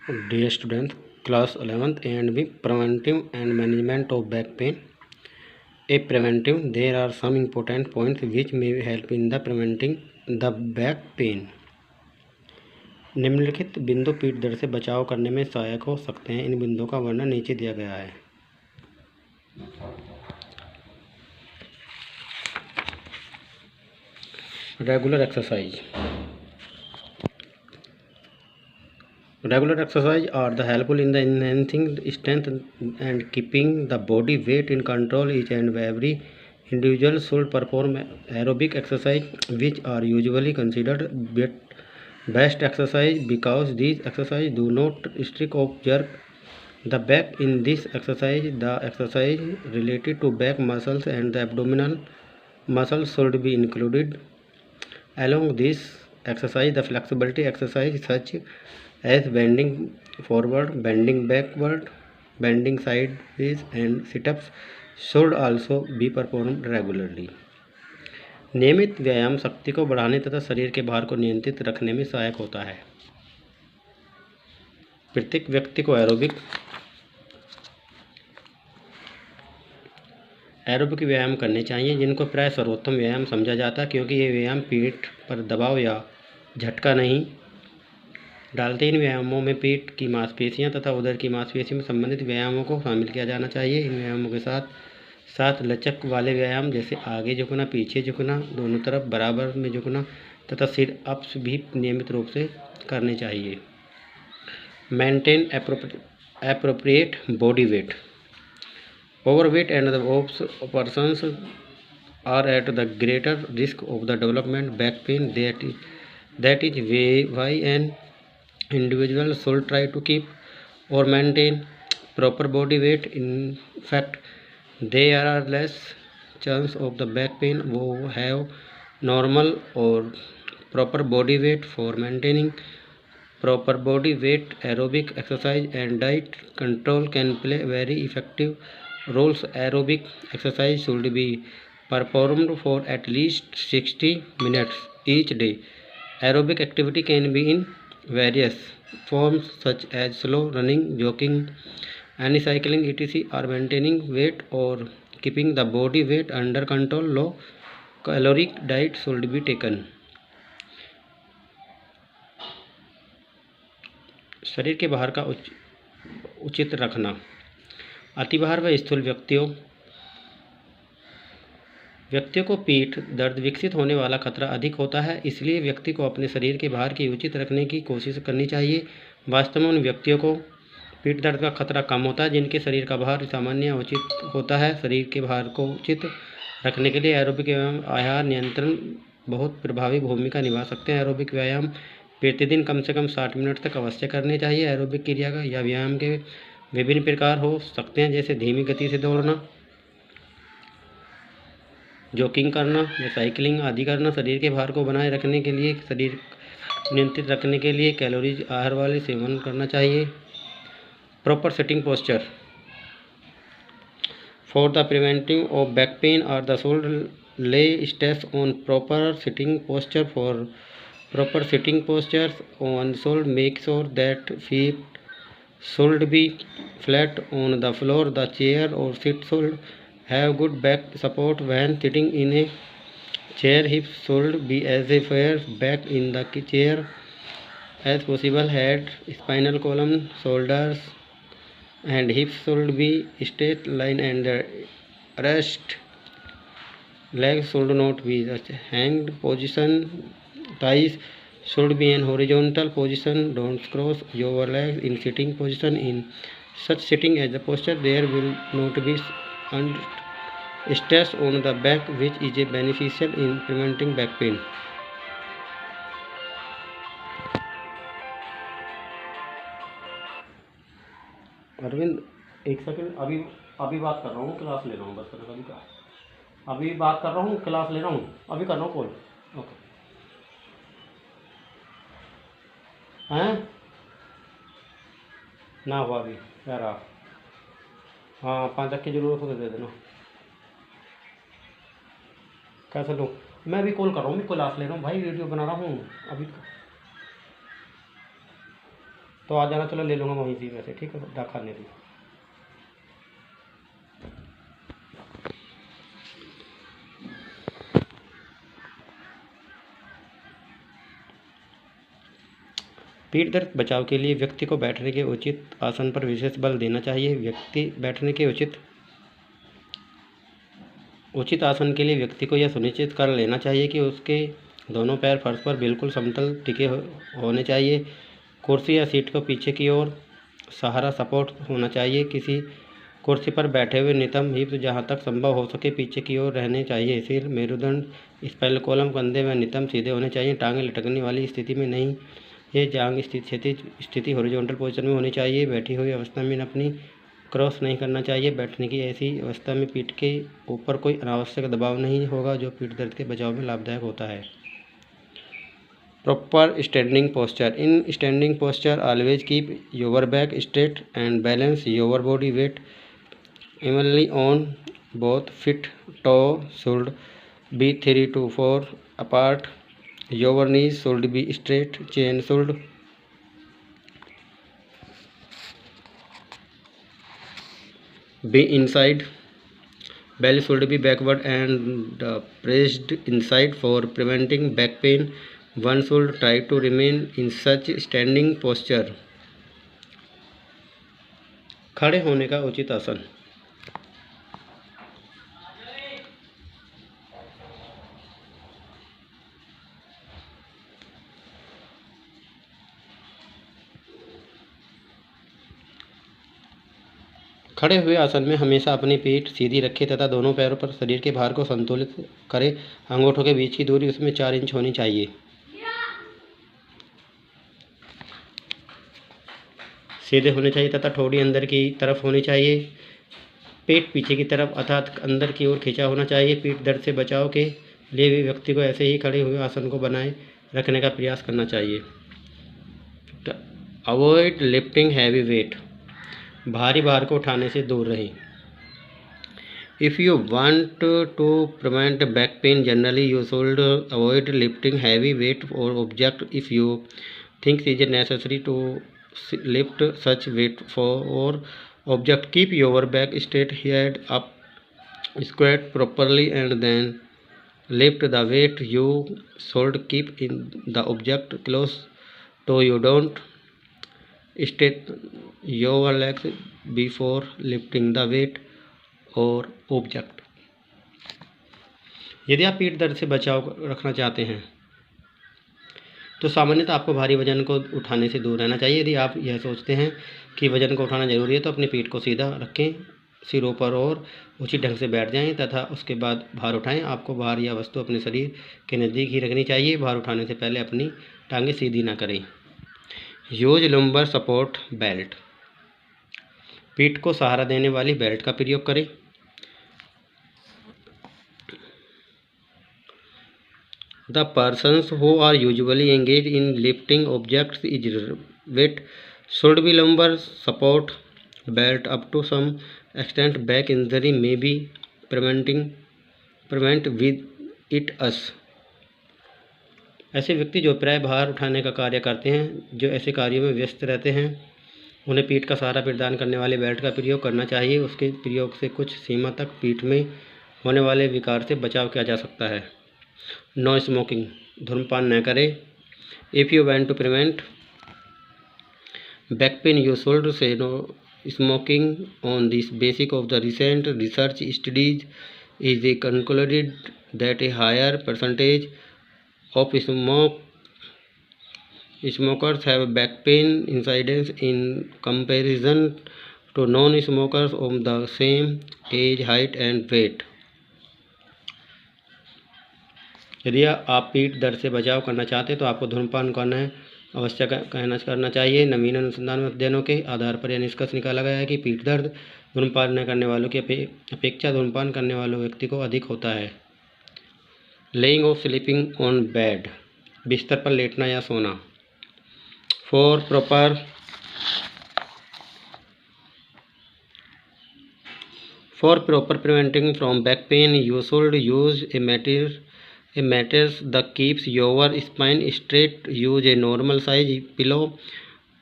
Dear students, class 11th and B preventive and management of back pain. A preventive, there are some important points which may help in the preventing the back pain. निम्नलिखित बिंदु पीठ दर्द से बचाव करने में सहायक हो सकते हैं। इन बिंदुओं का वर्णन नीचे दिया गया है। Regular exercise. Regular exercise are the helpful in the enhancing strength and keeping the body weight in control. Each and every individual should perform aerobic exercise, which are usually considered best exercise because these exercises do not restrict or jerk the back. In this exercise, the exercise related to back muscles and the abdominal muscles should be included. Along this exercise, the flexibility exercise such as bending forward, bending backward, bending sideways and sit-ups should also be performed regularly. नियमित व्यायाम शक्ति को बढ़ाने तथा शरीर के भार को नियंत्रित रखने में सहायक होता है। प्रत्येक व्यक्ति को एरोबिक व्यायाम करने चाहिए, जिनको प्राय सर्वोत्तम व्यायाम समझा जाता है, क्योंकि ये व्यायाम पीठ पर दबाव या झटका नहीं डालते। इन व्यायामों में पीठ की मांसपेशियां तथा उदर की मांसपेशियों में संबंधित व्यायामों को शामिल किया जाना चाहिए। इन व्यायामों के साथ साथ लचक वाले व्यायाम जैसे आगे झुकना, पीछे झुकना, दोनों तरफ बराबर में झुकना तथा सिर अप्स भी नियमित रूप से करने चाहिए। Maintain appropriate body weight. Overweight and the obese persons are at the greater risk of the development back pain. That is why an individual should try to keep or maintain proper body weight. In fact, there are less chance of the back pain who have normal or proper body weight. For maintaining proper body weight, aerobic exercise and diet control can play very effective roles. Aerobic exercise should be performed for at least 60 minutes each day. Aerobic activity can be in various forms such as slow running, jogging, and cycling etc. or maintaining weight or keeping the body weight under control. Low caloric diet should be taken. शरीर के भार का उचित रखना. अतिभार व स्थूल व्यक्तियों को पीठ दर्द विकसित होने वाला खतरा अधिक होता है, इसलिए व्यक्ति को अपने शरीर के भार की उचित रखने की कोशिश करनी चाहिए। वास्तव में उन व्यक्तियों को पीठ दर्द का खतरा कम होता है जिनके शरीर का भार सामान्य उचित होता है। शरीर के भार को उचित रखने के लिए एरोबिक एवं आहार नियंत्रण बहुत प्रभावी भूमिका निभा सकते हैं। एरोबिक व्यायाम प्रतिदिन कम से कम 60 मिनट तक अवश्य करने चाहिए। एरोबिक क्रिया का या व्यायाम के विभिन्न प्रकार हो सकते हैं, जैसे धीमी गति से दौड़ना, जॉगिंग करना या साइकिलिंग आदि करना। शरीर के भार को बनाए रखने के लिए, शरीर नियंत्रित रखने के लिए कैलोरीज आहार वाले सेवन करना चाहिए। Proper sitting posture. For the preventing of back pain और the should lay stress on proper sitting posture. For proper sitting postures, one should make sure that feet should be flat on the floor. The chair or seat should have good back support. When sitting in a chair, hips should be as far back in the chair as possible. Head, spinal column, shoulders and hips should be straight line and rest. Legs should not be the hanged position. Thighs should be in horizontal position. Don't cross your legs in sitting position. In such sitting as the posture, there will not be stress on the back, which is beneficial in preventing back pain. Arvind एक second, अभी बात कर रहा हूँ, class ले रहा हूँ, बस कभी का अभी बात कर रहा हूँ, क्लास ले रहा हूँ, अभी कर रहा हूँ कॉल. ओके. हैं ना हुआ अभी यार. हाँ 5 लाख की ज़रूरत हो तो दे देना. कैसे लूँ? मैं अभी कॉल कर रहा हूँ, मैं क्लास ले रहा हूँ भाई, वीडियो बना रहा हूँ अभी. तो आ जाना, चलो ले लूँगा वहीं से वैसे, ठीक है, दा खाने दी। पीठ दर्द बचाव के लिए व्यक्ति को बैठने के उचित आसन पर विशेष बल देना चाहिए। व्यक्ति बैठने के उचित आसन के लिए व्यक्ति को यह सुनिश्चित कर लेना चाहिए कि उसके दोनों पैर फर्श पर बिल्कुल समतल टिके होने चाहिए। कुर्सी या सीट को पीछे की ओर सहारा सपोर्ट होना चाहिए। किसी कुर्सी पर बैठे हुए नितंब हिप्स जहाँ तक संभव हो सके पीछे की ओर रहने चाहिए। सिर, मेरुदंड, स्पाइनल कॉलम, कंधे व नितंब सीधे होने चाहिए। टांगें लटकने वाली स्थिति में नहीं, ये जांघ क्षैतिज स्थिति हॉरिजॉन्टल पोजीशन में होनी चाहिए। बैठी हुई अवस्था में अपनी क्रॉस नहीं करना चाहिए। बैठने की ऐसी अवस्था में पीठ के ऊपर कोई अनावश्यक दबाव नहीं होगा जो पीठ दर्द के बचाव में लाभदायक होता है। Proper standing posture. In standing posture always keep your back straight and balance your body weight evenly on both feet. Toe should be 3 to 4 apart. Your knees should be straight. Chin should be inside. Belly should be backward and pressed inside for preventing back pain. One should try to remain in such standing posture. खड़े होने का उचित आसन। खड़े हुए आसन में हमेशा अपनी पीठ सीधी रखें तथा दोनों पैरों पर शरीर के भार को संतुलित करें। अंगूठों के बीच की दूरी उसमें 4 इंच होनी चाहिए। सीधे होने चाहिए तथा ठोड़ी अंदर की तरफ होनी चाहिए। पेट पीछे की तरफ अर्थात अंदर की ओर खींचा होना चाहिए। पीठ दर्द से बचाव के लिए भी व्यक्ति को ऐसे ही खड़े हुए आसन को बनाए रखने का प्रयास करना चाहिए। Avoid lifting heavy weight. भारी भार को उठाने से दूर रहें। If you want to prevent back pain generally you should avoid lifting heavy weight और object if you think is necessary to lift such weight for object keep your back straight, head up, squat properly and then lift the weight. You should keep in the object close to you, don't stretch your legs before lifting the wait और object. यदि आप पीठ दर्द से बचाव रखना चाहते हैं तो सामान्यतः आपको भारी वजन को उठाने से दूर रहना चाहिए। यदि आप यह सोचते हैं कि वजन को उठाना जरूरी है तो अपनी पीठ को सीधा रखें, सिरों पर और उचित ढंग से बैठ जाएं तथा उसके बाद भार उठाएं। आपको भार या वस्तु अपने शरीर के नज़दीक ही रखनी चाहिए। भार उठाने से पहले अपनी टांगें सीधी ना करें। Use lumbar support belt. पीठ को सहारा देने वाली बेल्ट का प्रयोग करें। The persons who are usually engaged in lifting objects is weight should be lumbar support belt. Up to some extent back injury may be prevent with it us. ऐसे व्यक्ति जो प्राय भार उठाने का कार्य करते हैं, जो ऐसे कार्यों में व्यस्त रहते हैं, उन्हें पीठ का सहारा प्रदान करने वाले बेल्ट का प्रयोग करना चाहिए। उसके प्रयोग से कुछ सीमा तक पीठ में होने वाले विकार से बचाव किया जा सकता है। No smoking. धूम्रपान न करें। If you want to prevent back pain you should say no smoking. On this basic of the recent research studies is a concluded that a higher percentage of smokers have back pain incidence in comparison to non-smokers of the same age, height and weight. यदि आप पीठ दर्द से बचाव करना चाहते हैं तो आपको धूम्रपान करना अवश्य करना चाहिए। नवीन अनुसंधान अध्ययनों के आधार पर यह निष्कर्ष निकाला गया है कि पीठ दर्द धूम्रपान न करने वालों की अपेक्षा धूम्रपान करने वालों व्यक्ति को अधिक होता है। Laying of sleeping on bed. बिस्तर पर लेटना या सोना। For proper preventing from back pain, you should use a mattress that keeps your spine straight. Use a normal size pillow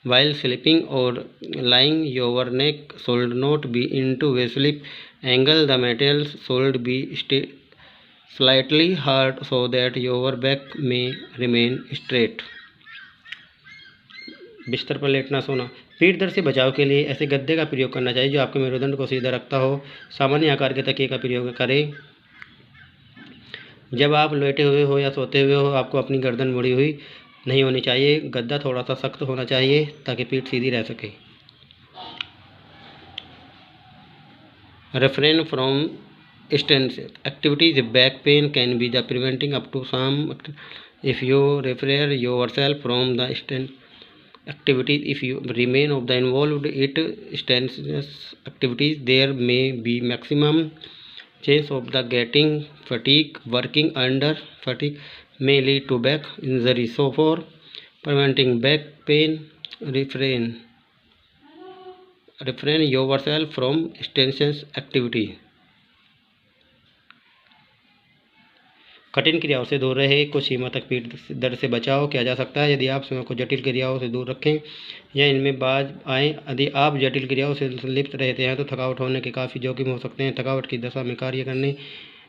while sleeping or lying. Your neck should not be into a sleep angle. The materials should be slightly hard so that your back may remain straight. बिस्तर पर लेटना सोना। पीठ दर्द से बचाव के लिए ऐसे गद्दे का प्रयोग करना चाहिए जो आपके मेरुदंड को सीधा रखता हो। सामान्य आकार के तकिए का प्रयोग करें। जब आप लेटे हुए हो या सोते हुए हो, आपको अपनी गर्दन मुड़ी हुई नहीं होनी चाहिए। गद्दा थोड़ा सा सख्त होना चाहिए ताकि पीठ सीधी रह सके। Refrain from strenuous activities. Back pain can be the preventing up to some. If you refrain yourself from the strenuous activities, if you remain of the involved it strenuous activities, there may be maximum chance of the getting fatigue. Working under fatigue may lead to back injury. So for preventing back pain, refrain yourself from strenuous activity. कठिन क्रियाओं से दूर रहे। कुछ सीमा तक पीठ दर्द से बचाव किया जा सकता है यदि आप स्वयं को जटिल क्रियाओं से दूर रखें या इनमें बाज आएँ। यदि आप जटिल क्रियाओं से लिप्त रहते हैं तो थकावट होने के काफ़ी जोखिम हो सकते हैं। थकावट की दशा में कार्य करने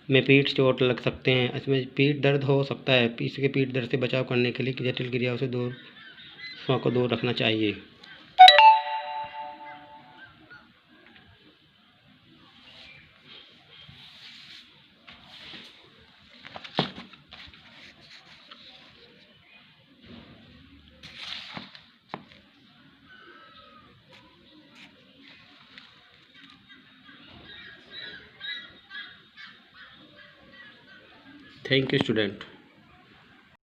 में पीठ चोट लग सकते हैं। इसमें पीठ दर्द हो सकता है। इसके पीठ दर्द से बचाव करने के लिए जटिल क्रियाओं से स्वयं को दूर रखना चाहिए। Thank you, student.